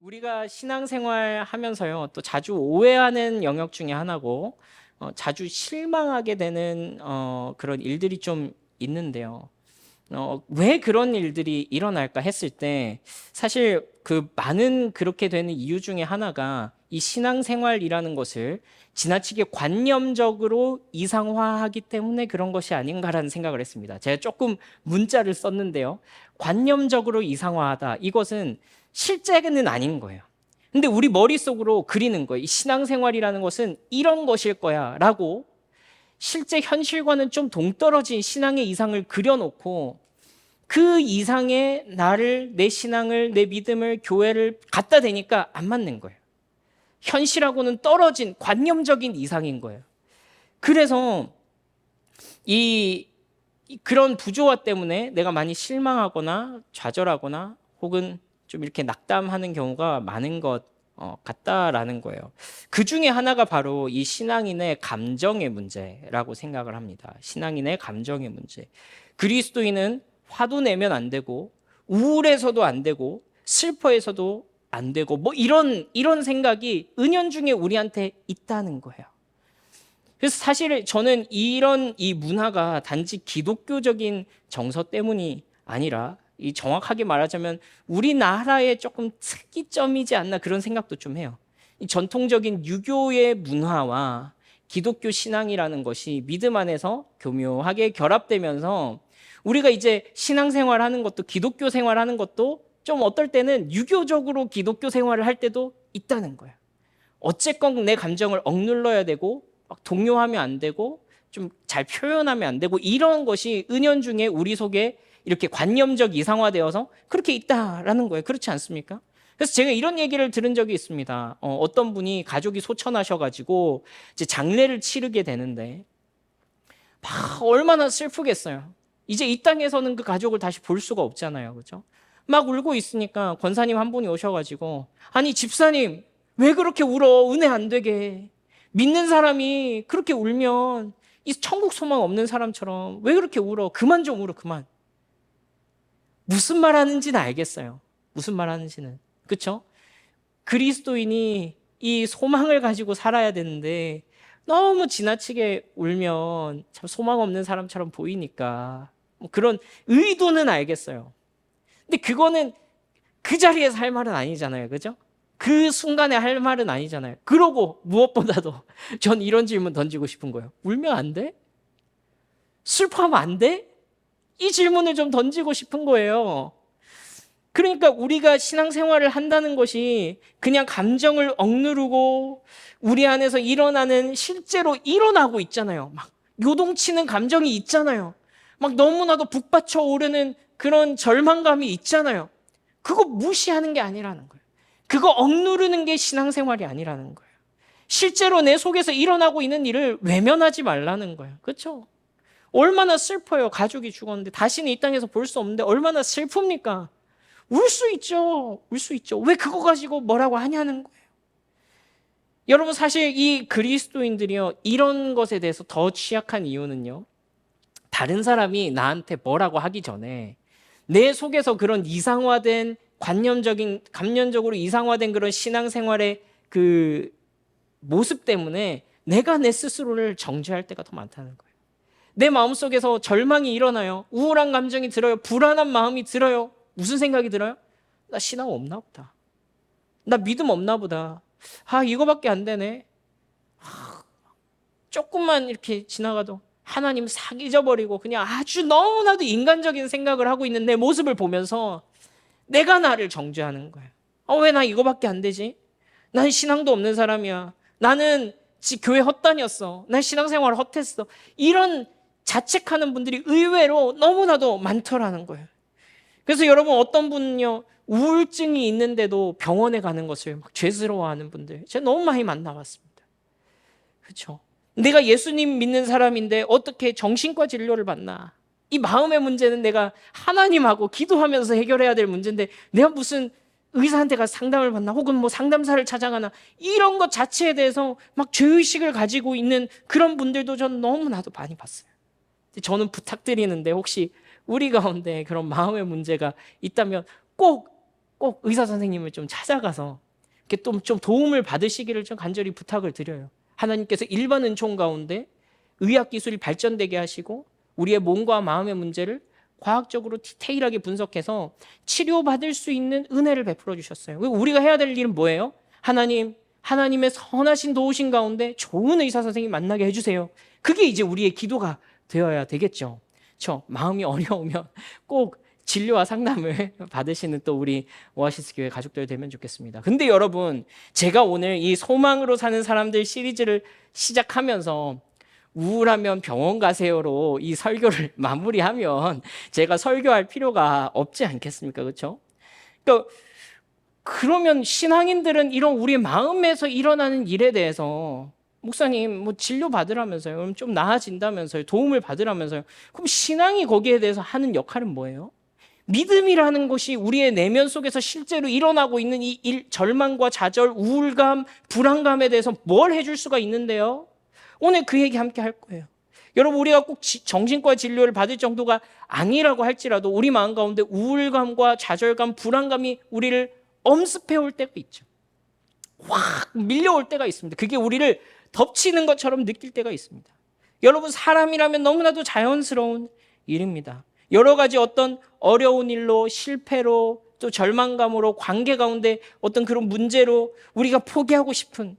우리가 신앙생활 하면서요, 또 자주 오해하는 영역 중에 하나고, 자주 실망하게 되는 그런 일들이 좀 있는데요. 왜 그런 일들이 일어날까 했을 때, 사실 그 많은 그렇게 되는 이유 중에 하나가 이 신앙생활이라는 것을 지나치게 관념적으로 이상화하기 때문에 그런 것이 아닌가라는 생각을 했습니다. 제가 조금 문자를 썼는데요. 관념적으로 이상화하다. 이것은 실제는 아닌 거예요. 근데 우리 머릿속으로 그리는 거예요. 이 신앙생활이라는 것은 이런 것일 거야 라고 실제 현실과는 좀 동떨어진 신앙의 이상을 그려놓고 그 이상의 나를, 내 신앙을, 내 믿음을, 교회를 갖다 대니까 안 맞는 거예요. 현실하고는 떨어진 관념적인 이상인 거예요. 그래서 그런 부조화 때문에 내가 많이 실망하거나 좌절하거나 혹은 좀 이렇게 낙담하는 경우가 많은 것 같다라는 거예요. 그 중에 하나가 바로 이 신앙인의 감정의 문제라고 생각을 합니다. 신앙인의 감정의 문제. 그리스도인은 화도 내면 안 되고 우울해서도 안 되고 슬퍼해서도 안 되고 뭐 이런 생각이 은연중에 우리한테 있다는 거예요. 그래서 사실 저는 이 문화가 단지 기독교적인 정서 때문이 아니라 이 정확하게 말하자면 우리나라의 조금 특이점이지 않나 그런 생각도 좀 해요. 이 전통적인 유교의 문화와 기독교 신앙이라는 것이 믿음 안에서 교묘하게 결합되면서 우리가 이제 신앙생활 하는 것도 기독교 생활하는 것도 좀 어떨 때는 유교적으로 기독교 생활을 할 때도 있다는 거예요. 어쨌건 내 감정을 억눌러야 되고 막 동요하면 안 되고 좀 잘 표현하면 안 되고 이런 것이 은연중에 우리 속에 이렇게 관념적 이상화되어서 그렇게 있다라는 거예요. 그렇지 않습니까? 그래서 제가 이런 얘기를 들은 적이 있습니다. 어떤 분이 가족이 소천하셔가지고 이제 장례를 치르게 되는데 막 얼마나 슬프겠어요. 이제 이 땅에서는 그 가족을 다시 볼 수가 없잖아요. 그렇죠? 막 울고 있으니까 권사님 한 분이 오셔가지고 아니 집사님 왜 그렇게 울어? 은혜 안 되게. 믿는 사람이 그렇게 울면 이 천국 소망 없는 사람처럼 왜 그렇게 울어? 그만 좀 울어, 그만. 무슨 말 하는지는 알겠어요. 무슨 말 하는지는. 그렇죠? 그리스도인이 이 소망을 가지고 살아야 되는데 너무 지나치게 울면 참 소망 없는 사람처럼 보이니까 뭐 그런 의도는 알겠어요. 근데 그거는 그 자리에서 할 말은 아니잖아요. 그죠? 그 순간에 할 말은 아니잖아요. 그러고 무엇보다도 전 이런 질문 던지고 싶은 거예요. 울면 안 돼? 슬퍼하면 안 돼? 이 질문을 좀 던지고 싶은 거예요. 그러니까 우리가 신앙생활을 한다는 것이 그냥 감정을 억누르고 우리 안에서 일어나는 실제로 일어나고 있잖아요. 막 요동치는 감정이 있잖아요. 막 너무나도 북받쳐 오르는 그런 절망감이 있잖아요. 그거 무시하는 게 아니라는 거예요. 그거 억누르는 게 신앙생활이 아니라는 거예요. 실제로 내 속에서 일어나고 있는 일을 외면하지 말라는 거예요. 그렇죠? 얼마나 슬퍼요. 가족이 죽었는데 다시는 이 땅에서 볼 수 없는데 얼마나 슬픕니까? 울 수 있죠. 울 수 있죠. 왜 그거 가지고 뭐라고 하냐는 거예요. 여러분 사실 이 그리스도인들이요. 이런 것에 대해서 더 취약한 이유는요. 다른 사람이 나한테 뭐라고 하기 전에 내 속에서 그런 이상화된 감염적으로 이상화된 그런 신앙생활의 그 모습 때문에 내가 내 스스로를 정죄할 때가 더 많다는 거예요. 내 마음속에서 절망이 일어나요. 우울한 감정이 들어요. 불안한 마음이 들어요. 무슨 생각이 들어요? 나 신앙 없나 보다. 나 믿음 없나 보다. 아, 이거밖에 안 되네. 조금만 이렇게 지나가도 하나님 싹 잊어버리고 그냥 아주 너무나도 인간적인 생각을 하고 있는 내 모습을 보면서 내가 나를 정죄하는 거예요. 왜 나 이거밖에 안 되지? 난 신앙도 없는 사람이야. 나는 교회 헛다녔어. 난 신앙생활 헛했어. 이런 자책하는 분들이 의외로 너무나도 많더라는 거예요. 그래서 여러분 어떤 분은요. 우울증이 있는데도 병원에 가는 것을 막 죄스러워하는 분들 제가 너무 많이 만나봤습니다. 그렇죠? 내가 예수님 믿는 사람인데 어떻게 정신과 진료를 받나? 이 마음의 문제는 내가 하나님하고 기도하면서 해결해야 될 문제인데 내가 무슨 의사한테 가서 상담을 받나 혹은 뭐 상담사를 찾아가나 이런 것 자체에 대해서 막 죄의식을 가지고 있는 그런 분들도 저는 너무나도 많이 봤어요. 저는 부탁드리는데 혹시 우리 가운데 그런 마음의 문제가 있다면 꼭 꼭 의사 선생님을 좀 찾아가서 이렇게 또 좀 도움을 받으시기를 좀 간절히 부탁을 드려요. 하나님께서 일반 은총 가운데 의학 기술이 발전되게 하시고 우리의 몸과 마음의 문제를 과학적으로 디테일하게 분석해서 치료받을 수 있는 은혜를 베풀어 주셨어요. 우리가 해야 될 일은 뭐예요? 하나님의 선하신 도우신 가운데 좋은 의사 선생님 만나게 해주세요. 그게 이제 우리의 기도가 되어야 되겠죠. 마음이 어려우면 꼭 진료와 상담을 받으시는 또 우리 오아시스 교회 가족들 되면 좋겠습니다. 근데 여러분, 제가 오늘 이 소망으로 사는 사람들 시리즈를 시작하면서 우울하면 병원 가세요로 이 설교를 마무리하면 제가 설교할 필요가 없지 않겠습니까? 그렇죠? 그러면 신앙인들은 이런 우리 마음에서 일어나는 일에 대해서 목사님 뭐 진료 받으라면서요. 그럼 좀 나아진다면서요. 도움을 받으라면서요. 그럼 신앙이 거기에 대해서 하는 역할은 뭐예요? 믿음이라는 것이 우리의 내면 속에서 실제로 일어나고 있는 이 절망과 좌절, 우울감, 불안감에 대해서 뭘 해줄 수가 있는데요? 오늘 그 얘기 함께 할 거예요. 여러분, 우리가 꼭 정신과 진료를 받을 정도가 아니라고 할지라도 우리 마음 가운데 우울감과 좌절감, 불안감이 우리를 엄습해 올 때가 있죠. 확 밀려올 때가 있습니다. 그게 우리를 덮치는 것처럼 느낄 때가 있습니다. 여러분, 사람이라면 너무나도 자연스러운 일입니다. 여러 가지 어떤 어려운 일로, 실패로, 또 절망감으로, 관계 가운데 어떤 그런 문제로 우리가 포기하고 싶은,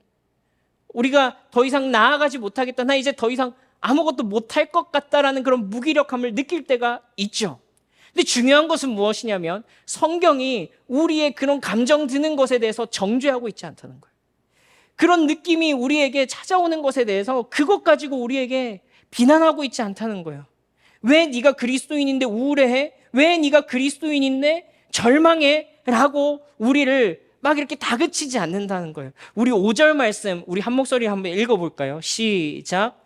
우리가 더 이상 나아가지 못하겠다, 나 이제 더 이상 아무것도 못할 것 같다라는 그런 무기력함을 느낄 때가 있죠. 근데 중요한 것은 무엇이냐면 성경이 우리의 그런 감정 드는 것에 대해서 정죄하고 있지 않다는 거예요. 그런 느낌이 우리에게 찾아오는 것에 대해서 그것 가지고 우리에게 비난하고 있지 않다는 거예요. 왜 네가 그리스도인인데 우울해해? 왜 네가 그리스도인인데 절망해? 라고 우리를 막 이렇게 다그치지 않는다는 거예요. 우리 5절 말씀 우리 한 목소리 한번 읽어볼까요? 시작.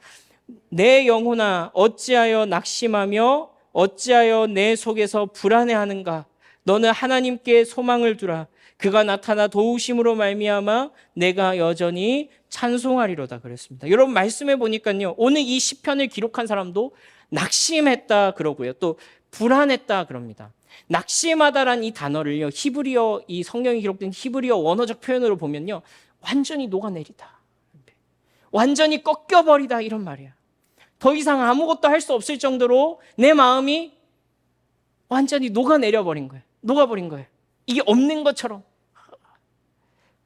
내 영혼아 어찌하여 낙심하며 어찌하여 내 속에서 불안해하는가? 너는 하나님께 소망을 두라. 그가 나타나 도우심으로 말미암아 내가 여전히 찬송하리로다 그랬습니다. 여러분, 말씀해 보니까요, 오늘 이 시편을 기록한 사람도 낙심했다 그러고요, 또 불안했다 그럽니다. 낙심하다란 이 단어를요, 히브리어, 이 성경에 기록된 히브리어 원어적 표현으로 보면요, 완전히 녹아내리다, 완전히 꺾여버리다, 이런 말이야. 더 이상 아무것도 할 수 없을 정도로 내 마음이 완전히 녹아내려버린 거예요. 녹아버린 거예요. 이게 없는 것처럼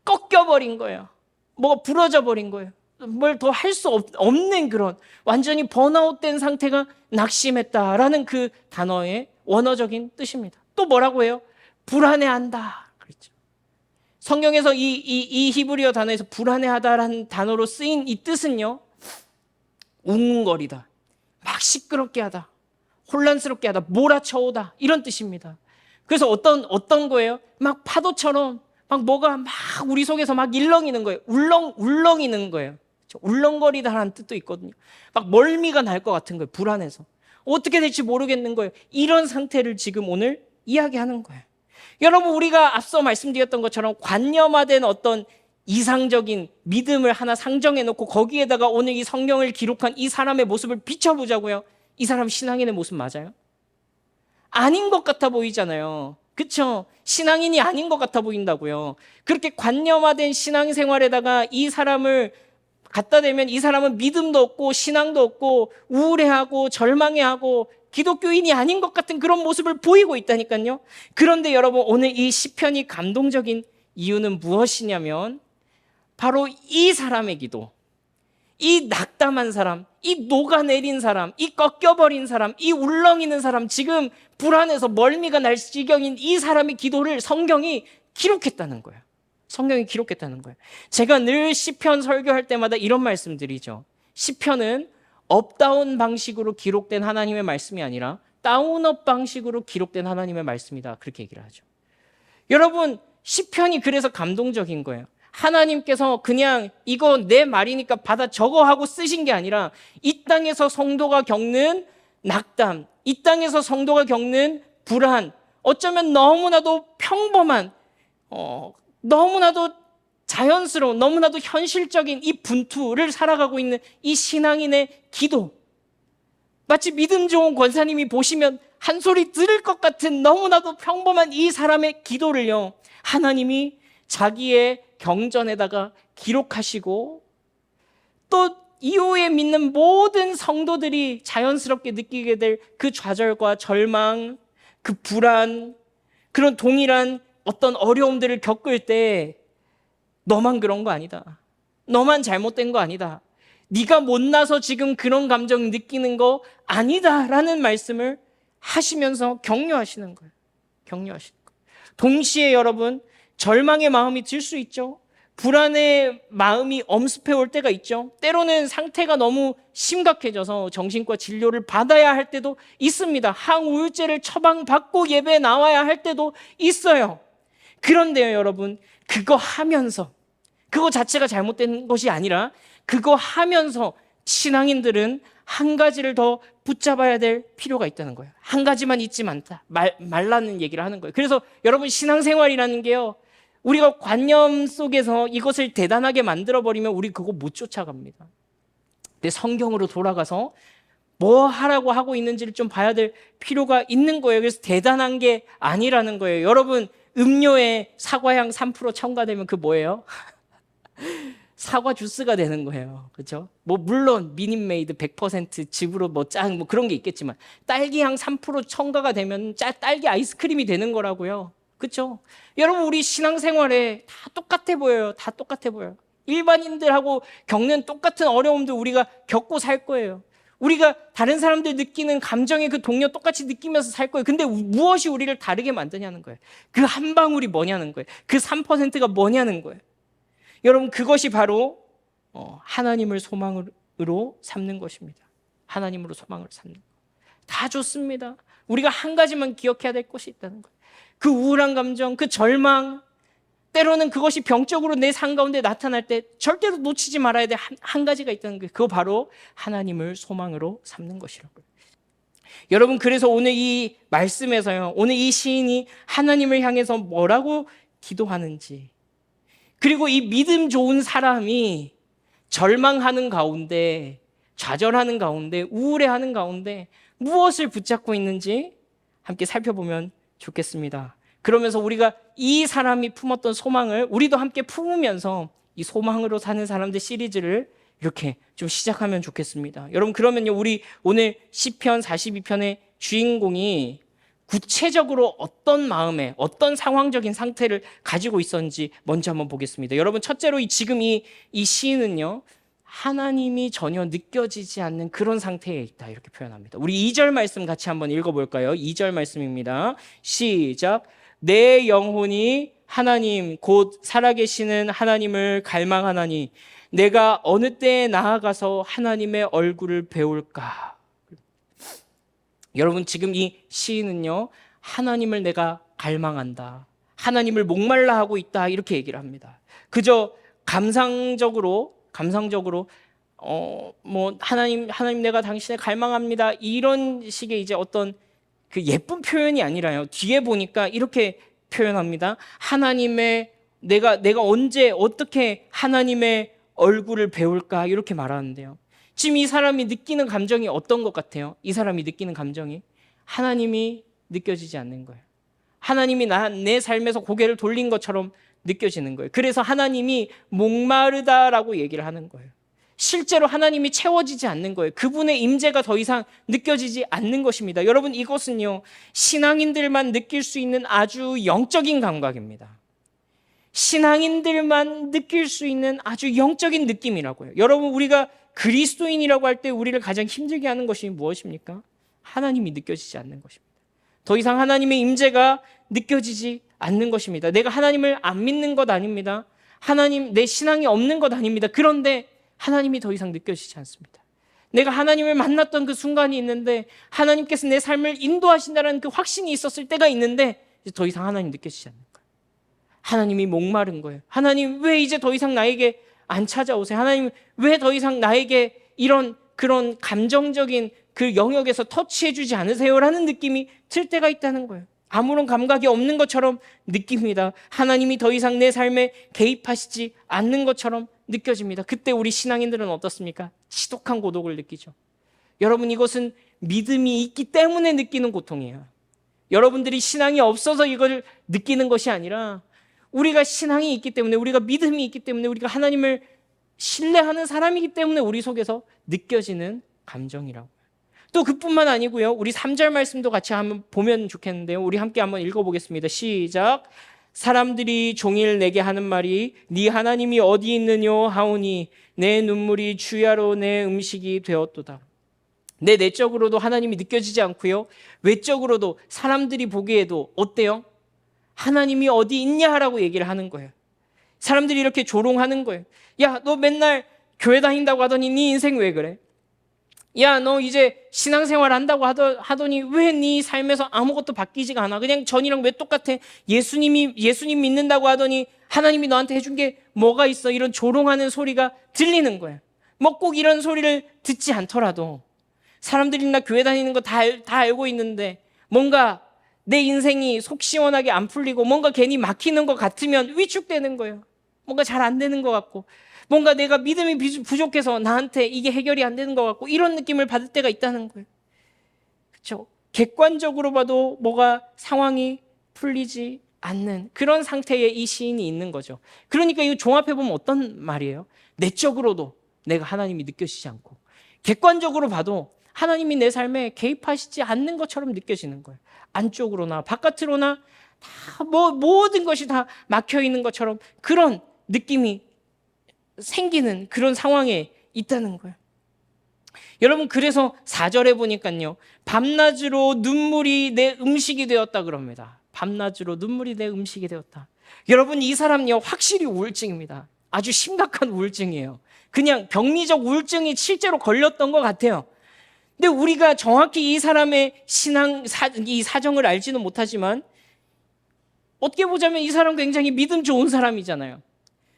꺾여버린 거예요. 뭐가 부러져 버린 거예요. 뭘 더 할 수 없는 그런 완전히 번아웃된 상태가 낙심했다라는 그 단어의 원어적인 뜻입니다. 또 뭐라고 해요? 불안해한다. 그렇죠. 성경에서 이 히브리어 단어에서 불안해하다라는 단어로 쓰인 이 뜻은요, 웅웅거리다, 막 시끄럽게 하다, 혼란스럽게 하다, 몰아쳐오다, 이런 뜻입니다. 그래서 어떤 거예요? 막 파도처럼 막 뭐가 막 우리 속에서 막 일렁이는 거예요. 울렁이는 거예요. 울렁거리다라는 뜻도 있거든요. 막 멀미가 날 것 같은 거예요. 불안해서 어떻게 될지 모르겠는 거예요. 이런 상태를 지금 오늘 이야기하는 거예요. 여러분, 우리가 앞서 말씀드렸던 것처럼 관념화된 어떤 이상적인 믿음을 하나 상정해 놓고 거기에다가 오늘 이 성경을 기록한 이 사람의 모습을 비춰보자고요. 이 사람 신앙인의 모습 맞아요? 아닌 것 같아 보이잖아요. 그렇죠? 신앙인이 아닌 것 같아 보인다고요. 그렇게 관념화된 신앙생활에다가 이 사람을 갖다 대면 이 사람은 믿음도 없고 신앙도 없고 우울해하고 절망해하고 기독교인이 아닌 것 같은 그런 모습을 보이고 있다니까요. 그런데 여러분, 오늘 이 시편이 감동적인 이유는 무엇이냐면 바로 이 사람의 기도, 이 낙담한 사람, 이 녹아내린 사람, 이 꺾여버린 사람, 이 울렁이는 사람, 지금 불안해서 멀미가 날 지경인 이 사람의 기도를 성경이 기록했다는 거예요. 성경이 기록했다는 거예요. 제가 늘 시편 설교할 때마다 이런 말씀드리죠. 시편은 업다운 방식으로 기록된 하나님의 말씀이 아니라 다운업 방식으로 기록된 하나님의 말씀이다, 그렇게 얘기를 하죠. 여러분, 시편이 그래서 감동적인 거예요. 하나님께서 그냥 이거 내 말이니까 받아 적어 하고 쓰신 게 아니라 이 땅에서 성도가 겪는 낙담, 이 땅에서 성도가 겪는 불안, 어쩌면 너무나도 평범한, 너무나도 자연스러운, 너무나도 현실적인 이 분투를 살아가고 있는 이 신앙인의 기도, 마치 믿음 좋은 권사님이 보시면 한 소리 들을 것 같은 너무나도 평범한 이 사람의 기도를요, 하나님이 자기의 경전에다가 기록하시고 또 이후에 믿는 모든 성도들이 자연스럽게 느끼게 될 그 좌절과 절망, 그 불안, 그런 동일한 어떤 어려움들을 겪을 때 너만 그런 거 아니다. 너만 잘못된 거 아니다. 네가 못나서 지금 그런 감정 느끼는 거 아니다라는 말씀을 하시면서 격려하시는 거예요. 격려하시는 거예요. 동시에 여러분, 절망의 마음이 들 수 있죠. 불안의 마음이 엄습해 올 때가 있죠. 때로는 상태가 너무 심각해져서 정신과 진료를 받아야 할 때도 있습니다. 항우울제를 처방받고 예배에 나와야 할 때도 있어요. 그런데요, 여러분, 그거 하면서, 그거 자체가 잘못된 것이 아니라 그거 하면서 신앙인들은 한 가지를 더 붙잡아야 될 필요가 있다는 거예요. 한 가지만 잊지 말라는 얘기를 하는 거예요. 그래서 여러분, 신앙생활이라는 게요, 우리가 관념 속에서 이것을 대단하게 만들어버리면 우리 그거 못 쫓아갑니다. 근데 성경으로 돌아가서 뭐 하라고 하고 있는지를 좀 봐야 될 필요가 있는 거예요. 그래서 대단한 게 아니라는 거예요. 여러분, 음료에 사과향 3% 첨가되면 그 뭐예요? 사과 주스가 되는 거예요. 그렇죠? 뭐 물론 미니메이드 100% 즙으로 뭐 짠 뭐 그런 게 있겠지만 딸기향 3% 첨가가 되면 딸기 아이스크림이 되는 거라고요. 그렇죠? 여러분, 우리 신앙생활에 다 똑같아 보여요. 다 똑같아 보여요. 일반인들하고 겪는 똑같은 어려움들 우리가 겪고 살 거예요. 우리가 다른 사람들 느끼는 감정의 그 동료 똑같이 느끼면서 살 거예요. 근데 무엇이 우리를 다르게 만드냐는 거예요. 그 한 방울이 뭐냐는 거예요. 그 3%가 뭐냐는 거예요. 여러분, 그것이 바로 하나님을 소망으로 삼는 것입니다. 하나님으로 소망을 삼는 것. 다 좋습니다. 우리가 한 가지만 기억해야 될 것이 있다는 거예요. 그 우울한 감정, 그 절망, 때로는 그것이 병적으로 내 삶 가운데 나타날 때 절대로 놓치지 말아야 될 한 가지가 있다는 거예요. 그거 바로 하나님을 소망으로 삼는 것이라고요. 여러분, 그래서 오늘 이 말씀에서요, 오늘 이 시인이 하나님을 향해서 뭐라고 기도하는지, 그리고 이 믿음 좋은 사람이 절망하는 가운데, 좌절하는 가운데, 우울해하는 가운데 무엇을 붙잡고 있는지 함께 살펴보면 좋겠습니다. 그러면서 우리가 이 사람이 품었던 소망을 우리도 함께 품으면서 이 소망으로 사는 사람들 시리즈를 이렇게 좀 시작하면 좋겠습니다. 여러분, 그러면요, 우리 오늘 시편 42편의 주인공이 구체적으로 어떤 마음에, 어떤 상황적인 상태를 가지고 있었는지 먼저 한번 보겠습니다. 여러분, 첫째로 지금 이 시인은요, 하나님이 전혀 느껴지지 않는 그런 상태에 있다, 이렇게 표현합니다. 우리 2절 말씀 같이 한번 읽어볼까요? 2절 말씀입니다. 시작. 내 영혼이 하나님 곧 살아계시는 하나님을 갈망하나니 내가 어느 때에 나아가서 하나님의 얼굴을 배울까. 여러분, 지금 이 시인은요, 하나님을 내가 갈망한다, 하나님을 목말라 하고 있다, 이렇게 얘기를 합니다. 그저 감상적으로 뭐 하나님 내가 당신을 갈망합니다, 이런 식의 이제 어떤 그 예쁜 표현이 아니라요, 뒤에 보니까 이렇게 표현합니다. 하나님의 내가 언제 어떻게 하나님의 얼굴을 배울까, 이렇게 말하는데요. 지금 이 사람이 느끼는 감정이 어떤 것 같아요? 이 사람이 느끼는 감정이 하나님이 느껴지지 않는 거예요. 하나님이 내 삶에서 고개를 돌린 것처럼 느껴지는 거예요. 그래서 하나님이 목마르다라고 얘기를 하는 거예요. 실제로 하나님이 채워지지 않는 거예요. 그분의 임재가 더 이상 느껴지지 않는 것입니다. 여러분, 이것은요, 신앙인들만 느낄 수 있는 아주 영적인 감각입니다. 신앙인들만 느낄 수 있는 아주 영적인 느낌이라고요. 여러분, 우리가 그리스도인이라고 할 때 우리를 가장 힘들게 하는 것이 무엇입니까? 하나님이 느껴지지 않는 것입니다. 더 이상 하나님의 임재가 느껴지지 않는 것입니다. 내가 하나님을 안 믿는 것 아닙니다. 하나님, 내 신앙이 없는 것 아닙니다. 그런데 하나님이 더 이상 느껴지지 않습니다. 내가 하나님을 만났던 그 순간이 있는데, 하나님께서 내 삶을 인도하신다는 그 확신이 있었을 때가 있는데, 이제 더 이상 하나님 느껴지지 않는 거예요. 하나님이 목마른 거예요. 하나님, 왜 이제 더 이상 나에게 안 찾아오세요? 하나님, 왜 더 이상 나에게 그런 감정적인 그 영역에서 터치해주지 않으세요? 라는 느낌이 들 때가 있다는 거예요. 아무런 감각이 없는 것처럼 느낍니다. 하나님이 더 이상 내 삶에 개입하시지 않는 것처럼 느껴집니다. 그때 우리 신앙인들은 어떻습니까? 지독한 고독을 느끼죠. 여러분, 이것은 믿음이 있기 때문에 느끼는 고통이에요. 여러분들이 신앙이 없어서 이걸 느끼는 것이 아니라 우리가 신앙이 있기 때문에, 우리가 믿음이 있기 때문에, 우리가 하나님을 신뢰하는 사람이기 때문에 우리 속에서 느껴지는 감정이라고요. 또 그뿐만 아니고요. 우리 3절 말씀도 같이 한번 보면 좋겠는데요. 우리 함께 한번 읽어보겠습니다. 시작. 사람들이 종일 내게 하는 말이 네 하나님이 어디 있느뇨 하오니 내 눈물이 주야로 내 음식이 되었도다. 내 내적으로도 하나님이 느껴지지 않고요. 외적으로도 사람들이 보기에도 어때요? 하나님이 어디 있냐라고 얘기를 하는 거예요. 사람들이 이렇게 조롱하는 거예요. 야, 너 맨날 교회 다닌다고 하더니 네 인생 왜 그래? 야, 너 이제 신앙생활 한다고 하더니 왜 네 삶에서 아무것도 바뀌지가 않아? 그냥 전이랑 왜 똑같아? 예수님 믿는다고 하더니 하나님이 너한테 해준 게 뭐가 있어? 이런 조롱하는 소리가 들리는 거예요. 뭐 꼭 이런 소리를 듣지 않더라도 사람들이 나 교회 다니는 거 다 알고 있는데 뭔가 내 인생이 속 시원하게 안 풀리고 뭔가 괜히 막히는 것 같으면 위축되는 거예요. 뭔가 잘 안 되는 것 같고 뭔가 내가 믿음이 부족해서 나한테 이게 해결이 안 되는 것 같고 이런 느낌을 받을 때가 있다는 거예요. 그렇죠? 객관적으로 봐도 뭐가 상황이 풀리지 않는 그런 상태에 이 시인이 있는 거죠. 그러니까 이거 종합해보면 어떤 말이에요? 내적으로도 내가 하나님이 느껴지지 않고 객관적으로 봐도 하나님이 내 삶에 개입하시지 않는 것처럼 느껴지는 거예요. 안쪽으로나 바깥으로나 다 모든 것이 다 막혀 있는 것처럼 그런 느낌이 생기는 그런 상황에 있다는 거예요. 여러분, 그래서 4절에 보니까요, 밤낮으로 눈물이 내 음식이 되었다 그럽니다. 밤낮으로 눈물이 내 음식이 되었다. 여러분, 이 사람요 확실히 우울증입니다. 아주 심각한 우울증이에요. 그냥 병리적 우울증이 실제로 걸렸던 것 같아요. 근데 우리가 정확히 이 사람의 이 사정을 알지는 못하지만 어떻게 보자면 이 사람 굉장히 믿음 좋은 사람이잖아요.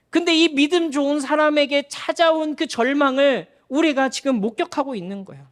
근데 이 믿음 좋은 사람에게 찾아온 그 절망을 우리가 지금 목격하고 있는 거예요.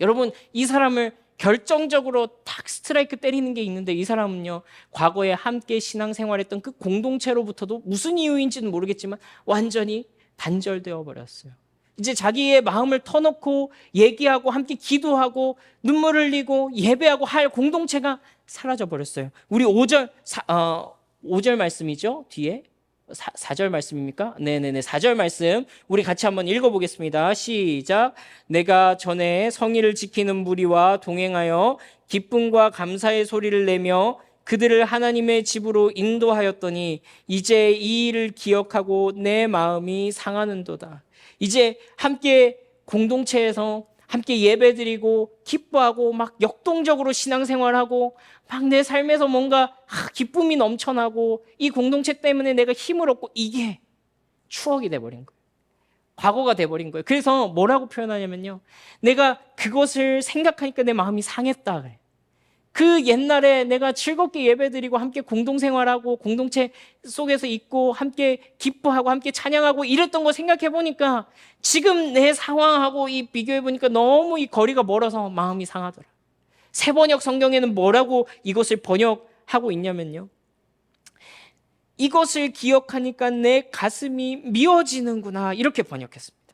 여러분, 이 사람을 결정적으로 탁 스트라이크 때리는 게 있는데 이 사람은요, 과거에 함께 신앙생활했던 그 공동체로부터도 무슨 이유인지는 모르겠지만 완전히 단절되어 버렸어요. 이제 자기의 마음을 터놓고 얘기하고 함께 기도하고 눈물 흘리고 예배하고 할 공동체가 사라져 버렸어요. 우리 5절 말씀이죠. 뒤에 4절 말씀입니까? 네네네, 4절 말씀 우리 같이 한번 읽어보겠습니다. 시작. 내가 전에 성의를 지키는 무리와 동행하여 기쁨과 감사의 소리를 내며 그들을 하나님의 집으로 인도하였더니 이제 이 일을 기억하고 내 마음이 상하는도다. 이제 함께 공동체에서 함께 예배드리고 기뻐하고 막 역동적으로 신앙생활하고 막 내 삶에서 뭔가 기쁨이 넘쳐나고 이 공동체 때문에 내가 힘을 얻고 이게 추억이 돼버린 거예요. 과거가 돼버린 거예요. 그래서 뭐라고 표현하냐면요, 내가 그것을 생각하니까 내 마음이 상했다 그래요. 그 옛날에 내가 즐겁게 예배드리고 함께 공동생활하고 공동체 속에서 있고 함께 기뻐하고 함께 찬양하고 이랬던 거 생각해 보니까 지금 내 상황하고 이 비교해 보니까 너무 이 거리가 멀어서 마음이 상하더라. 새번역 성경에는 뭐라고 이것을 번역하고 있냐면요, 이것을 기억하니까 내 가슴이 미어지는구나, 이렇게 번역했습니다.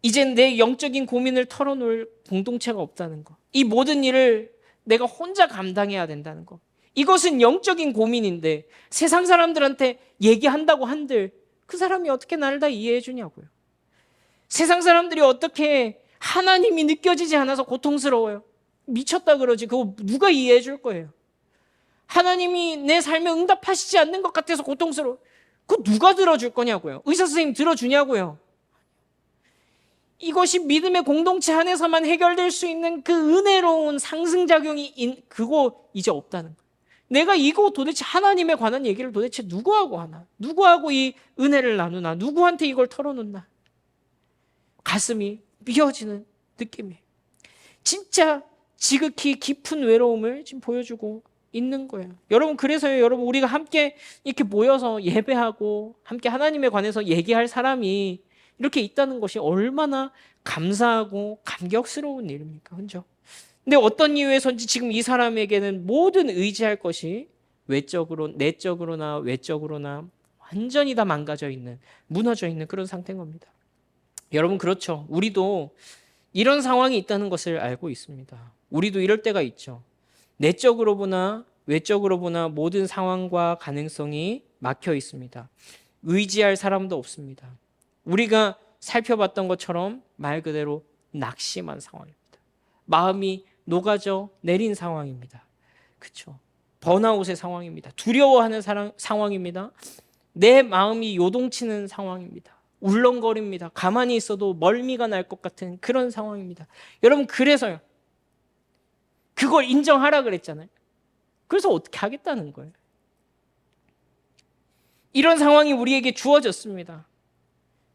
이젠 내 영적인 고민을 털어놓을 공동체가 없다는 거, 이 모든 일을 내가 혼자 감당해야 된다는 거, 이것은 영적인 고민인데 세상 사람들한테 얘기한다고 한들 그 사람이 어떻게 나를 다 이해해 주냐고요. 세상 사람들이 어떻게 하나님이 느껴지지 않아서 고통스러워요. 미쳤다 그러지. 그거 누가 이해해 줄 거예요. 하나님이 내 삶에 응답하시지 않는 것 같아서 고통스러워. 그거 누가 들어줄 거냐고요. 의사 선생님 들어주냐고요. 이것이 믿음의 공동체 안에서만 해결될 수 있는 그 은혜로운 상승작용이 그거 이제 없다는 거예요. 내가 이거 도대체 하나님에 관한 얘기를 도대체 누구하고 하나? 누구하고 이 은혜를 나누나? 누구한테 이걸 털어놓나? 가슴이 미어지는 느낌이에요. 진짜 지극히 깊은 외로움을 지금 보여주고 있는 거예요. 여러분, 그래서요, 여러분, 우리가 함께 이렇게 모여서 예배하고 함께 하나님에 관해서 얘기할 사람이 이렇게 있다는 것이 얼마나 감사하고 감격스러운 일입니까? 그렇죠? 근데 어떤 이유에서인지 지금 이 사람에게는 모든 의지할 것이 외적으로, 내적으로나 외적으로나 완전히 다 망가져 있는, 무너져 있는 그런 상태인 겁니다. 여러분 그렇죠. 우리도 이런 상황이 있다는 것을 알고 있습니다. 우리도 이럴 때가 있죠. 내적으로 보나 외적으로 보나 모든 상황과 가능성이 막혀 있습니다. 의지할 사람도 없습니다. 우리가 살펴봤던 것처럼 말 그대로 낙심한 상황입니다. 마음이 녹아져 내린 상황입니다. 그렇죠. 번아웃의 상황입니다. 두려워하는 상황입니다. 내 마음이 요동치는 상황입니다. 울렁거립니다. 가만히 있어도 멀미가 날 것 같은 그런 상황입니다. 여러분 그래서요. 그걸 인정하라 그랬잖아요. 그래서 어떻게 하겠다는 거예요. 이런 상황이 우리에게 주어졌습니다.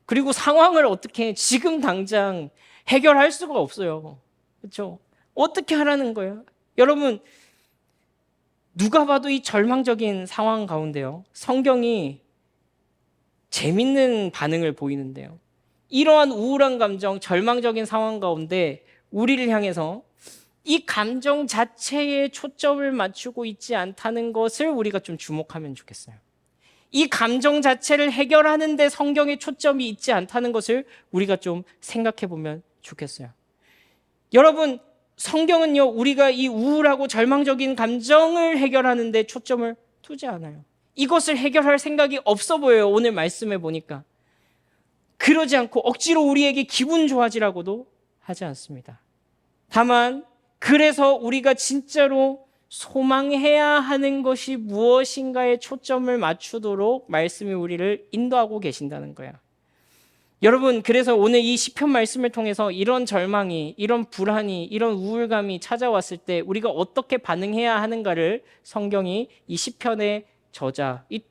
그리고 상황을 어떻게 지금 당장 해결할 수가 없어요. 그렇죠? 어떻게 하라는 거예요? 여러분 누가 봐도 이 절망적인 상황 가운데요. 성경이 재밌는 반응을 보이는데요. 이러한 우울한 감정, 절망적인 상황 가운데 우리를 향해서 이 감정 자체에 초점을 맞추고 있지 않다는 것을 우리가 좀 주목하면 좋겠어요. 이 감정 자체를 해결하는 데 성경의 초점이 있지 않다는 것을 우리가 좀 생각해 보면 좋겠어요. 여러분, 성경은요, 우리가 이 우울하고 절망적인 감정을 해결하는 데 초점을 두지 않아요. 이것을 해결할 생각이 없어 보여요. 오늘 말씀해 보니까. 그러지 않고 억지로 우리에게 기분 좋아지라고도 하지 않습니다. 다만 그래서 우리가 진짜로 소망해야 하는 것이 무엇인가에 초점을 맞추도록 말씀이 우리를 인도하고 계신다는 거야. 여러분, 그래서 오늘 이 시편 말씀을 통해서 이런 절망이, 이런 불안이, 이런 우울감이 찾아왔을 때 우리가 어떻게 반응해야 하는가를 성경이 이 시편의 저자, 이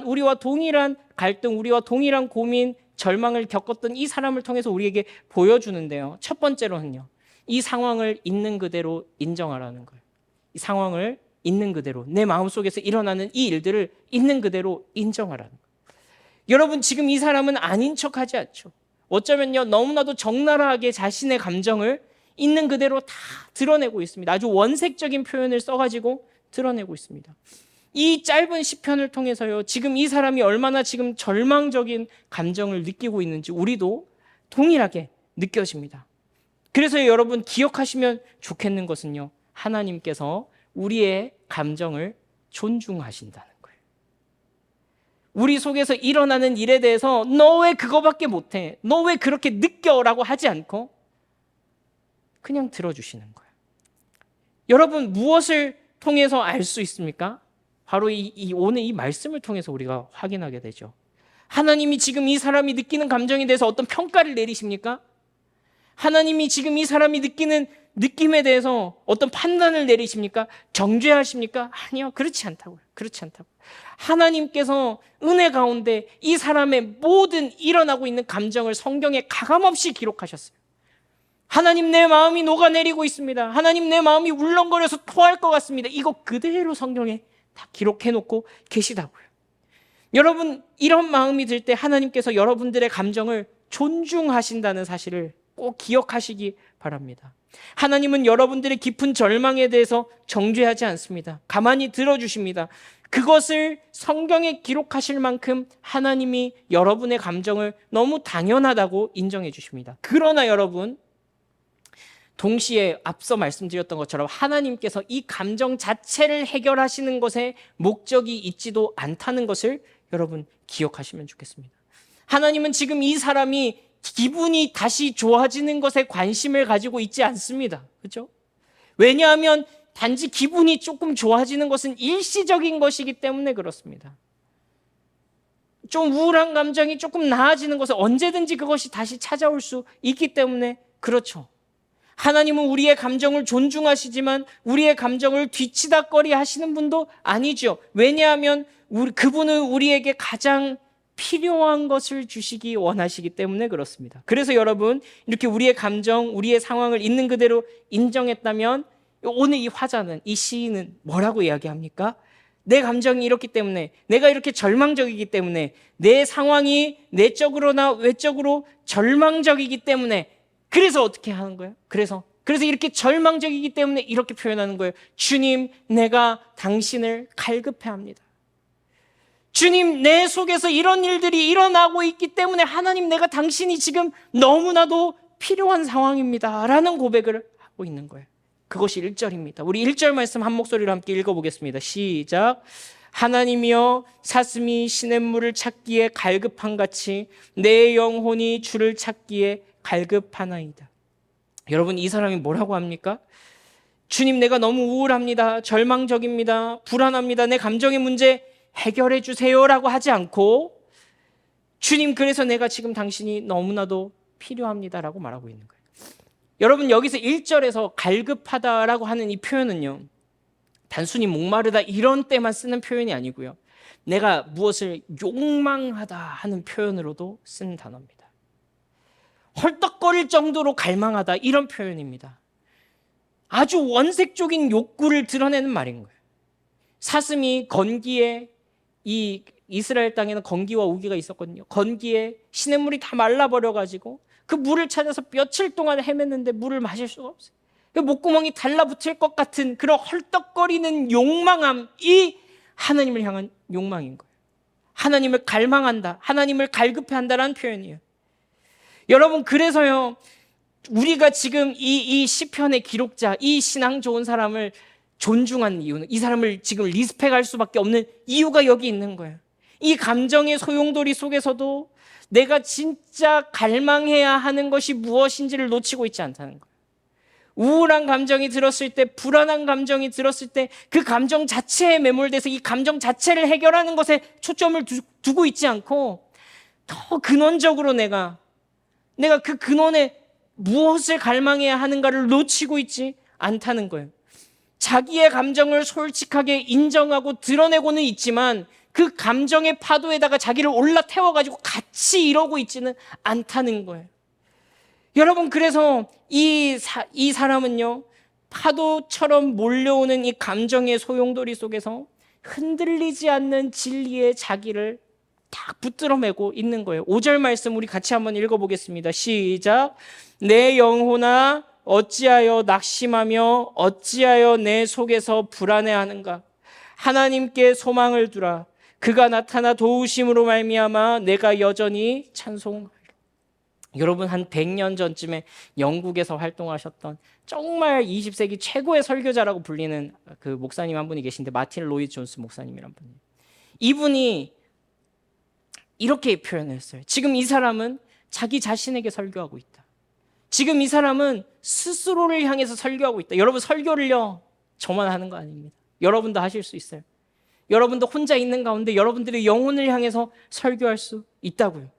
우리와 동일한 갈등, 우리와 동일한 고민, 절망을 겪었던 이 사람을 통해서 우리에게 보여주는데요. 첫 번째로는요. 이 상황을 있는 그대로 인정하라는 거예요. 이 상황을 있는 그대로, 내 마음속에서 일어나는 이 일들을 있는 그대로 인정하라는 거예요. 여러분, 지금 이 사람은 아닌 척하지 않죠. 어쩌면요, 너무나도 적나라하게 자신의 감정을 있는 그대로 다 드러내고 있습니다. 아주 원색적인 표현을 써가지고 드러내고 있습니다. 이 짧은 시편을 통해서요, 지금 이 사람이 얼마나 지금 절망적인 감정을 느끼고 있는지 우리도 동일하게 느껴집니다. 그래서 여러분 기억하시면 좋겠는 것은요, 하나님께서 우리의 감정을 존중하신다는 거예요. 우리 속에서 일어나는 일에 대해서 너 왜 그거밖에 못해? 너 왜 그렇게 느껴? 라고 하지 않고 그냥 들어주시는 거예요. 여러분 무엇을 통해서 알 수 있습니까? 바로 오늘 이 말씀을 통해서 우리가 확인하게 되죠. 하나님이 지금 이 사람이 느끼는 감정에 대해서 어떤 평가를 내리십니까? 하나님이 지금 이 사람이 느끼는 느낌에 대해서 어떤 판단을 내리십니까? 정죄하십니까? 아니요. 그렇지 않다고요. 그렇지 않다고요. 하나님께서 은혜 가운데 이 사람의 모든 일어나고 있는 감정을 성경에 가감없이 기록하셨어요. 하나님 내 마음이 녹아내리고 있습니다. 하나님 내 마음이 울렁거려서 토할 것 같습니다. 이거 그대로 성경에 다 기록해놓고 계시다고요. 여러분 이런 마음이 들 때 하나님께서 여러분들의 감정을 존중하신다는 사실을 꼭 기억하시기 바랍니다. 하나님은 여러분들의 깊은 절망에 대해서 정죄하지 않습니다. 가만히 들어주십니다. 그것을 성경에 기록하실 만큼 하나님이 여러분의 감정을 너무 당연하다고 인정해 주십니다. 그러나 여러분 동시에 앞서 말씀드렸던 것처럼 하나님께서 이 감정 자체를 해결하시는 것에 목적이 있지도 않다는 것을 여러분 기억하시면 좋겠습니다. 하나님은 지금 이 사람이 기분이 다시 좋아지는 것에 관심을 가지고 있지 않습니다. 그렇죠? 왜냐하면 단지 기분이 조금 좋아지는 것은 일시적인 것이기 때문에 그렇습니다. 좀 우울한 감정이 조금 나아지는 것은 언제든지 그것이 다시 찾아올 수 있기 때문에 그렇죠. 하나님은 우리의 감정을 존중하시지만 우리의 감정을 뒤치다꺼리 하시는 분도 아니죠. 왜냐하면 그분은 우리에게 가장 필요한 것을 주시기 원하시기 때문에 그렇습니다. 그래서 여러분 이렇게 우리의 감정, 우리의 상황을 있는 그대로 인정했다면 오늘 이 화자는, 이 시인은 뭐라고 이야기합니까? 내 감정이 이렇기 때문에, 내가 이렇게 절망적이기 때문에, 내 상황이 내적으로나 외적으로 절망적이기 때문에 그래서 어떻게 하는 거예요? 그래서 이렇게 절망적이기 때문에 이렇게 표현하는 거예요. 주님, 내가 당신을 갈급해합니다. 주님, 내 속에서 이런 일들이 일어나고 있기 때문에 하나님, 내가 당신이 지금 너무나도 필요한 상황입니다 라는 고백을 하고 있는 거예요. 그것이 1절입니다. 우리 1절 말씀 한 목소리로 함께 읽어보겠습니다. 시작. 하나님이여, 사슴이 시냇물을 찾기에 갈급한 같이 내 영혼이 주를 찾기에 갈급하나이다. 여러분, 이 사람이 뭐라고 합니까? 주님, 내가 너무 우울합니다. 절망적입니다. 불안합니다. 내 감정의 문제 해결해 주세요라고 하지 않고, 주님, 그래서 내가 지금 당신이 너무나도 필요합니다라고 말하고 있는 거예요. 여러분, 여기서 1절에서 갈급하다라고 하는 이 표현은요, 단순히 목마르다 이런 때만 쓰는 표현이 아니고요, 내가 무엇을 욕망하다 하는 표현으로도 쓰는 단어입니다. 헐떡거릴 정도로 갈망하다, 이런 표현입니다. 아주 원색적인 욕구를 드러내는 말인 거예요. 사슴이 건기에, 이 이스라엘 땅에는 건기와 우기가 있었거든요. 건기에 시냇물이 다 말라버려가지고 그 물을 찾아서 며칠 동안 헤맸는데 물을 마실 수가 없어요. 목구멍이 달라붙을 것 같은 그런 헐떡거리는 욕망함이 하나님을 향한 욕망인 거예요. 하나님을 갈망한다, 하나님을 갈급해한다라는 표현이에요. 여러분, 그래서요, 우리가 지금 이 시편의 기록자, 이 신앙 좋은 사람을 존중하는 이유는, 이 사람을 지금 리스펙할 수밖에 없는 이유가 여기 있는 거예요. 이 감정의 소용돌이 속에서도 내가 진짜 갈망해야 하는 것이 무엇인지를 놓치고 있지 않다는 거예요. 우울한 감정이 들었을 때, 불안한 감정이 들었을 때 그 감정 자체에 매몰돼서 이 감정 자체를 해결하는 것에 초점을 두고 있지 않고, 더 근원적으로 내가 그 근원에 무엇을 갈망해야 하는가를 놓치고 있지 않다는 거예요. 자기의 감정을 솔직하게 인정하고 드러내고는 있지만 그 감정의 파도에다가 자기를 올라태워가지고 같이 이러고 있지는 않다는 거예요. 여러분, 그래서 이 사람은요, 파도처럼 몰려오는 이 감정의 소용돌이 속에서 흔들리지 않는 진리의 자기를 딱 붙들어 매고 있는 거예요. 5절 말씀 우리 같이 한번 읽어보겠습니다. 시작. 내 영혼아, 어찌하여 낙심하며 어찌하여 내 속에서 불안해하는가? 하나님께 소망을 두라. 그가 나타나 도우심으로 말미암아 내가 여전히 찬송하리라. 여러분, 한 100년 전쯤에 영국에서 활동하셨던 정말 20세기 최고의 설교자라고 불리는 그 목사님 한 분이 계신데, 마틴 로이드 존스 목사님이란 분이에요. 이분이 이렇게 표현을 했어요. 지금 이 사람은 자기 자신에게 설교하고 있다. 지금 이 사람은 스스로를 향해서 설교하고 있다. 여러분, 설교를요, 저만 하는 거 아닙니다. 여러분도 하실 수 있어요. 여러분도 혼자 있는 가운데 여러분들의 영혼을 향해서 설교할 수 있다고요.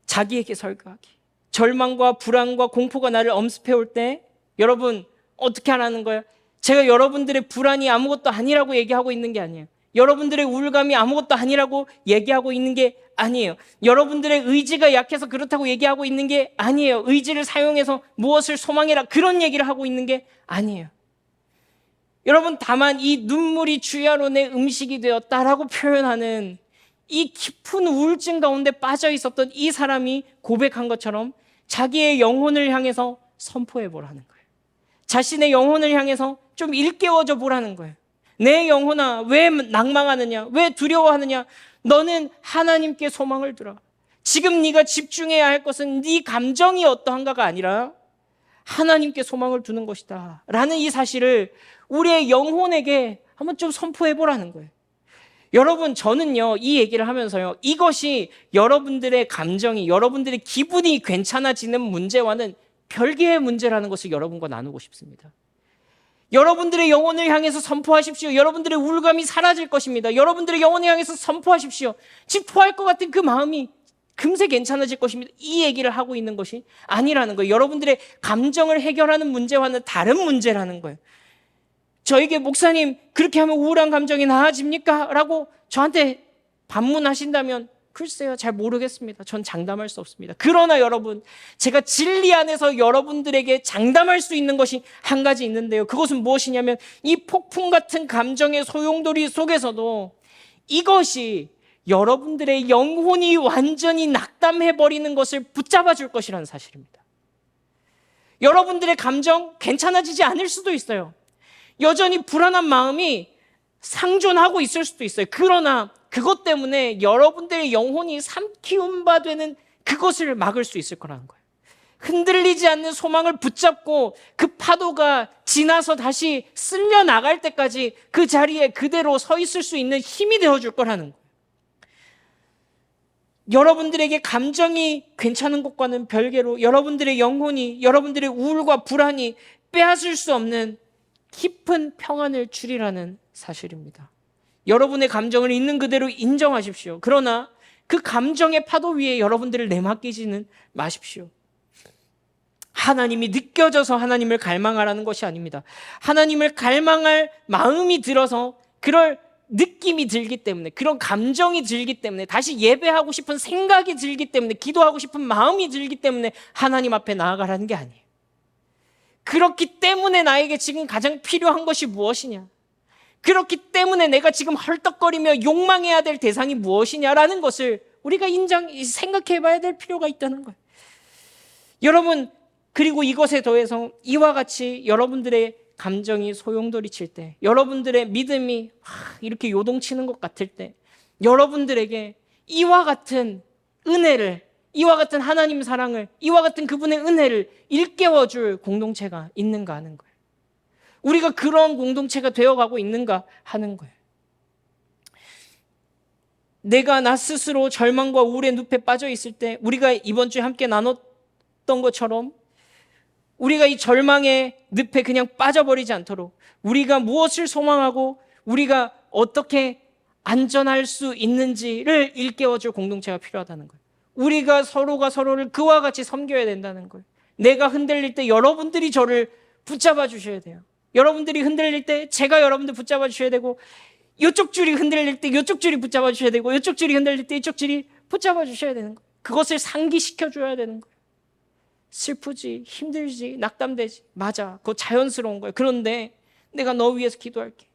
자기에게 설교하기. 절망과 불안과 공포가 나를 엄습해 올 때 여러분 어떻게 하라는 거예요? 제가 여러분들의 불안이 아무것도 아니라고 얘기하고 있는 게 아니에요. 여러분들의 우울감이 아무것도 아니라고 얘기하고 있는 게 아니에요. 여러분들의 의지가 약해서 그렇다고 얘기하고 있는 게 아니에요. 의지를 사용해서 무엇을 소망해라, 그런 얘기를 하고 있는 게 아니에요. 여러분, 다만 이 눈물이 주야로 내 음식이 되었다라고 표현하는 이 깊은 우울증 가운데 빠져 있었던 이 사람이 고백한 것처럼 자기의 영혼을 향해서 선포해 보라는 거예요. 자신의 영혼을 향해서 좀 일깨워줘 보라는 거예요. 내 영혼아, 왜 낭망하느냐? 왜 두려워하느냐? 너는 하나님께 소망을 두라. 지금 네가 집중해야 할 것은 네 감정이 어떠한가가 아니라 하나님께 소망을 두는 것이다 라는 이 사실을 우리의 영혼에게 한번 좀 선포해 보라는 거예요. 여러분, 저는요, 이 얘기를 하면서요, 이것이 여러분들의 감정이, 여러분들의 기분이 괜찮아지는 문제와는 별개의 문제라는 것을 여러분과 나누고 싶습니다. 여러분들의 영혼을 향해서 선포하십시오. 여러분들의 우울감이 사라질 것입니다. 여러분들의 영혼을 향해서 선포하십시오. 지금 토할 것 같은 그 마음이 금세 괜찮아질 것입니다. 이 얘기를 하고 있는 것이 아니라는 거예요. 여러분들의 감정을 해결하는 문제와는 다른 문제라는 거예요. 저에게 목사님, 그렇게 하면 우울한 감정이 나아집니까? 라고 저한테 반문하신다면 글쎄요, 잘 모르겠습니다. 전 장담할 수 없습니다. 그러나 여러분, 제가 진리 안에서 여러분들에게 장담할 수 있는 것이 한 가지 있는데요, 그것은 무엇이냐면 이 폭풍 같은 감정의 소용돌이 속에서도 이것이 여러분들의 영혼이 완전히 낙담해버리는 것을 붙잡아 줄 것이라는 사실입니다. 여러분들의 감정 괜찮아지지 않을 수도 있어요. 여전히 불안한 마음이 상존하고 있을 수도 있어요. 그러나 그것 때문에 여러분들의 영혼이 삼키운 바 되는 그것을 막을 수 있을 거라는 거예요. 흔들리지 않는 소망을 붙잡고 그 파도가 지나서 다시 쓸려 나갈 때까지 그 자리에 그대로 서 있을 수 있는 힘이 되어줄 거라는 거예요. 여러분들에게 감정이 괜찮은 것과는 별개로 여러분들의 영혼이, 여러분들의 우울과 불안이 빼앗을 수 없는 깊은 평안을 주리라는 사실입니다. 여러분의 감정을 있는 그대로 인정하십시오. 그러나 그 감정의 파도 위에 여러분들을 내맡기지는 마십시오. 하나님이 느껴져서 하나님을 갈망하라는 것이 아닙니다. 하나님을 갈망할 마음이 들어서 그럴 느낌이 들기 때문에, 그런 감정이 들기 때문에, 다시 예배하고 싶은 생각이 들기 때문에, 기도하고 싶은 마음이 들기 때문에 하나님 앞에 나아가라는 게 아니에요. 그렇기 때문에 나에게 지금 가장 필요한 것이 무엇이냐? 그렇기 때문에 내가 지금 헐떡거리며 욕망해야 될 대상이 무엇이냐라는 것을 우리가 생각해 봐야 될 필요가 있다는 거예요. 여러분, 그리고 이것에 더해서 이와 같이 여러분들의 감정이 소용돌이칠 때, 여러분들의 믿음이 이렇게 요동치는 것 같을 때, 여러분들에게 이와 같은 은혜를, 이와 같은 하나님 사랑을, 이와 같은 그분의 은혜를 일깨워줄 공동체가 있는가 하는 거예요. 우리가 그런 공동체가 되어가고 있는가 하는 거예요. 내가 나 스스로 절망과 우울의 늪에 빠져 있을 때, 우리가 이번 주에 함께 나눴던 것처럼 우리가 이 절망의 늪에 그냥 빠져버리지 않도록, 우리가 무엇을 소망하고 우리가 어떻게 안전할 수 있는지를 일깨워줄 공동체가 필요하다는 거예요. 우리가 서로가 서로를 그와 같이 섬겨야 된다는 거예요. 내가 흔들릴 때 여러분들이 저를 붙잡아 주셔야 돼요. 여러분들이 흔들릴 때 제가 여러분들 붙잡아 주셔야 되고, 이쪽 줄이 흔들릴 때 이쪽 줄이 붙잡아 주셔야 되고, 이쪽 줄이 흔들릴 때 이쪽 줄이 붙잡아 주셔야 되는 거예요. 그것을 상기시켜 줘야 되는 거예요. 슬프지, 힘들지, 낙담되지, 맞아, 그거 자연스러운 거예요. 그런데 내가 너 위해서 기도할게.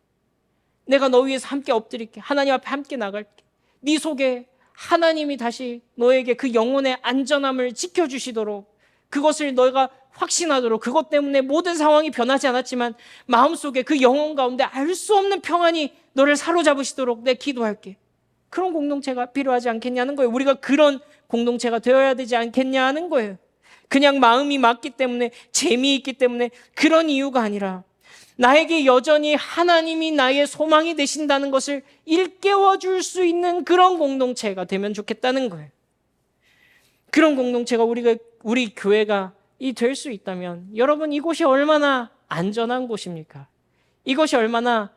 내가 너 위해서 함께 엎드릴게. 하나님 앞에 함께 나갈게. 네 속에 하나님이 다시 너에게 그 영혼의 안전함을 지켜주시도록, 그것을 너가 확신하도록, 그것 때문에 모든 상황이 변하지 않았지만 마음속에 그 영혼 가운데 알 수 없는 평안이 너를 사로잡으시도록 내가 기도할게. 그런 공동체가 필요하지 않겠냐는 거예요. 우리가 그런 공동체가 되어야 되지 않겠냐 하는 거예요. 그냥 마음이 맞기 때문에, 재미있기 때문에 그런 이유가 아니라, 나에게 여전히 하나님이 나의 소망이 되신다는 것을 일깨워 줄 수 있는 그런 공동체가 되면 좋겠다는 거예요. 그런 공동체가 우리 교회가 될 수 있다면, 여러분, 이곳이 얼마나 안전한 곳입니까? 이것이 얼마나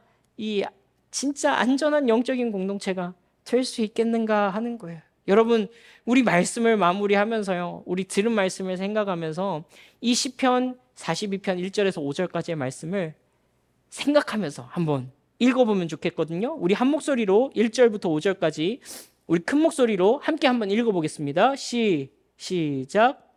진짜 안전한 영적인 공동체가 될 수 있겠는가 하는 거예요. 여러분, 우리 말씀을 마무리하면서요, 우리 들은 말씀을 생각하면서 이 시편 42편 1절에서 5절까지의 말씀을 생각하면서 한번 읽어보면 좋겠거든요. 우리 한 목소리로 1절부터 5절까지 우리 큰 목소리로 함께 한번 읽어보겠습니다. 시작.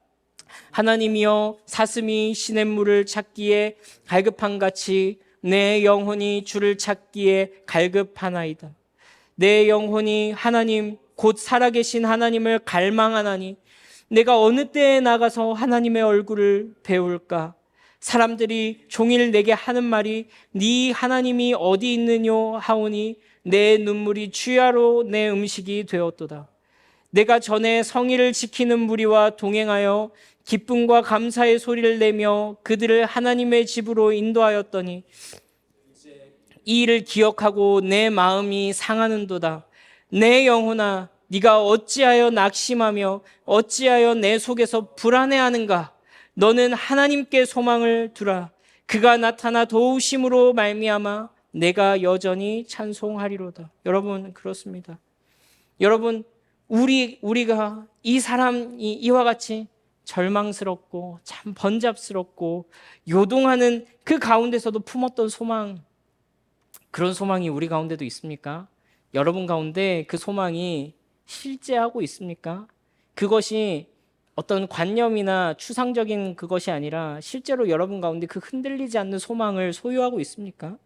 하나님이여, 사슴이 시냇물을 찾기에 갈급한 같이 내 영혼이 주를 찾기에 갈급하나이다. 내 영혼이 하나님 곧 살아계신 하나님을 갈망하나니 내가 어느 때에 나가서 하나님의 얼굴을 배울까? 사람들이 종일 내게 하는 말이 네 하나님이 어디 있느뇨 하오니 내 눈물이 주야로 내 음식이 되었도다. 내가 전에 성의를 지키는 무리와 동행하여 기쁨과 감사의 소리를 내며 그들을 하나님의 집으로 인도하였더니 이 일을 기억하고 내 마음이 상하는도다. 내 영혼아, 네가 어찌하여 낙심하며 어찌하여 내 속에서 불안해하는가? 너는 하나님께 소망을 두라. 그가 나타나 도우심으로 말미암아 내가 여전히 찬송하리로다. 여러분, 그렇습니다. 여러분, 우리가 이 사람이 이와 같이 절망스럽고 참 번잡스럽고 요동하는 그 가운데서도 품었던 소망, 그런 소망이 우리 가운데도 있습니까? 여러분 가운데 그 소망이 실제하고 있습니까? 그것이 어떤 관념이나 추상적인 그것이 아니라 실제로 여러분 가운데 그 흔들리지 않는 소망을 소유하고 있습니까?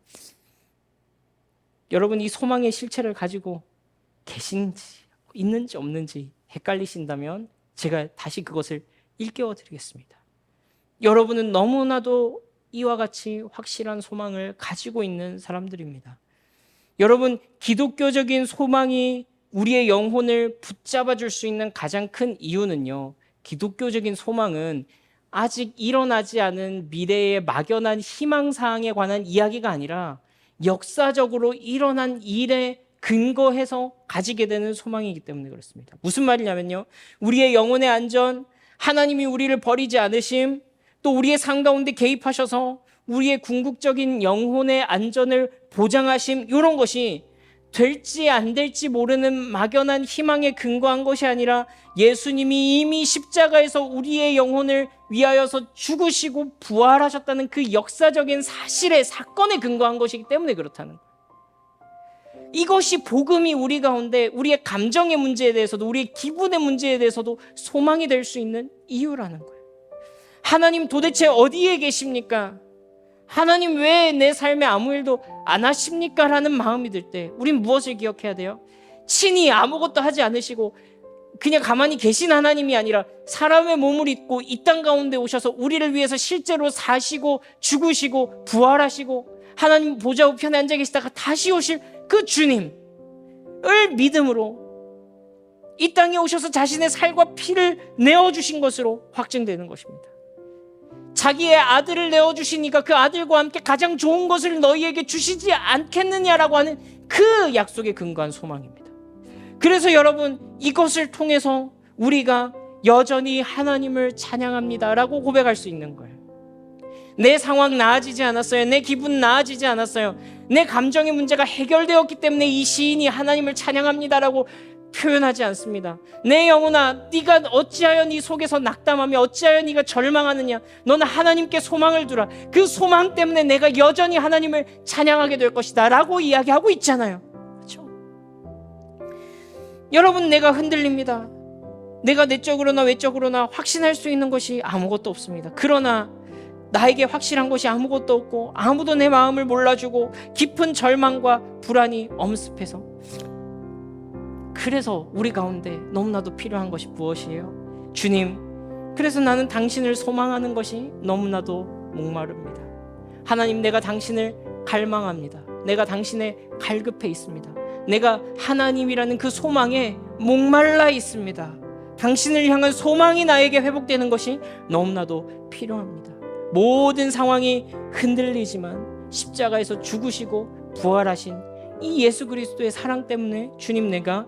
여러분, 이 소망의 실체를 가지고 계신지 있는지 없는지 헷갈리신다면 제가 다시 그것을 일깨워 드리겠습니다. 여러분은 너무나도 이와 같이 확실한 소망을 가지고 있는 사람들입니다. 여러분, 기독교적인 소망이 우리의 영혼을 붙잡아 줄 수 있는 가장 큰 이유는요, 기독교적인 소망은 아직 일어나지 않은 미래의 막연한 희망사항에 관한 이야기가 아니라 역사적으로 일어난 일에 근거해서 가지게 되는 소망이기 때문에 그렇습니다. 무슨 말이냐면요, 우리의 영혼의 안전, 하나님이 우리를 버리지 않으심, 또 우리의 삶 가운데 개입하셔서 우리의 궁극적인 영혼의 안전을 보장하심, 이런 것이 될지 안 될지 모르는 막연한 희망에 근거한 것이 아니라 예수님이 이미 십자가에서 우리의 영혼을 위하여서 죽으시고 부활하셨다는 그 역사적인 사실의 사건에 근거한 것이기 때문에 그렇다는 거예요. 이것이 복음이 우리 가운데 우리의 감정의 문제에 대해서도 우리의 기분의 문제에 대해서도 소망이 될 수 있는 이유라는 거예요. 하나님 도대체 어디에 계십니까? 하나님 왜 내 삶에 아무 일도 안 하십니까? 라는 마음이 들 때 우린 무엇을 기억해야 돼요? 친히 아무것도 하지 않으시고 그냥 가만히 계신 하나님이 아니라 사람의 몸을 입고 이 땅 가운데 오셔서 우리를 위해서 실제로 사시고 죽으시고 부활하시고 하나님 보좌 우편에 앉아 계시다가 다시 오실 그 주님을 믿음으로 이 땅에 오셔서 자신의 살과 피를 내어주신 것으로 확증되는 것입니다. 자기의 아들을 내어주시니까 그 아들과 함께 가장 좋은 것을 너희에게 주시지 않겠느냐라고 하는 그 약속에 근거한 소망입니다. 그래서 여러분, 이것을 통해서 우리가 여전히 하나님을 찬양합니다라고 고백할 수 있는 거예요. 내 상황 나아지지 않았어요. 내 기분 나아지지 않았어요. 내 감정의 문제가 해결되었기 때문에 이 시인이 하나님을 찬양합니다라고 표현하지 않습니다. 내 영혼아, 네가 어찌하여 네 속에서 낙담하며 어찌하여 네가 절망하느냐. 너는 하나님께 소망을 두라. 그 소망 때문에 내가 여전히 하나님을 찬양하게 될 것이다 라고 이야기하고 있잖아요. 그렇죠? 여러분, 내가 흔들립니다. 내가 내적으로나 외적으로나 확신할 수 있는 것이 아무것도 없습니다. 그러나 나에게 확실한 것이 아무것도 없고 아무도 내 마음을 몰라주고 깊은 절망과 불안이 엄습해서, 그래서 우리 가운데 너무나도 필요한 것이 무엇이에요? 주님, 그래서 나는 당신을 소망하는 것이 너무나도 목마릅니다. 하나님, 내가 당신을 갈망합니다. 내가 당신의 갈급해 있습니다. 내가 하나님이라는 그 소망에 목말라 있습니다. 당신을 향한 소망이 나에게 회복되는 것이 너무나도 필요합니다. 모든 상황이 흔들리지만 십자가에서 죽으시고 부활하신 이 예수 그리스도의 사랑 때문에 주님, 내가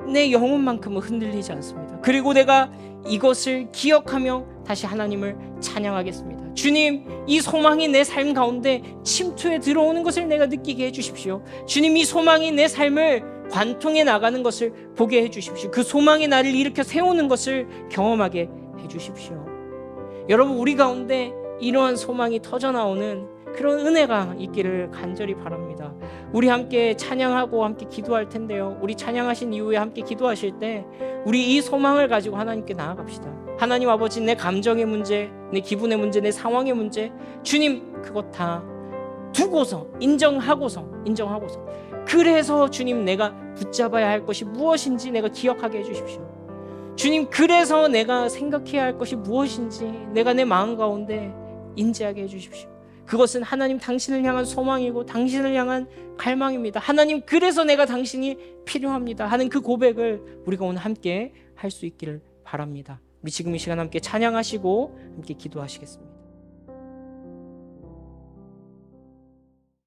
내 영혼만큼은 흔들리지 않습니다. 그리고 내가 이것을 기억하며 다시 하나님을 찬양하겠습니다. 주님, 이 소망이 내 삶 가운데 침투해 들어오는 것을 내가 느끼게 해주십시오. 주님, 이 소망이 내 삶을 관통해 나가는 것을 보게 해주십시오. 그 소망이 나를 일으켜 세우는 것을 경험하게 해주십시오. 여러분, 우리 가운데 이러한 소망이 터져나오는 그런 은혜가 있기를 간절히 바랍니다. 우리 함께 찬양하고 함께 기도할 텐데요, 우리 찬양하신 이후에 함께 기도하실 때 우리 이 소망을 가지고 하나님께 나아갑시다. 하나님 아버지, 내 감정의 문제, 내 기분의 문제, 내 상황의 문제, 주님 그것 다 두고서 인정하고서 그래서 주님, 내가 붙잡아야 할 것이 무엇인지 내가 기억하게 해주십시오. 주님, 그래서 내가 생각해야 할 것이 무엇인지 내가 내 마음 가운데 인지하게 해주십시오. 그것은 하나님 당신을 향한 소망이고 당신을 향한 갈망입니다. 하나님, 그래서 내가 당신이 필요합니다 하는 그 고백을 우리가 오늘 함께 할 수 있기를 바랍니다. 우리 지금 이 시간 함께 찬양하시고 함께 기도하시겠습니다.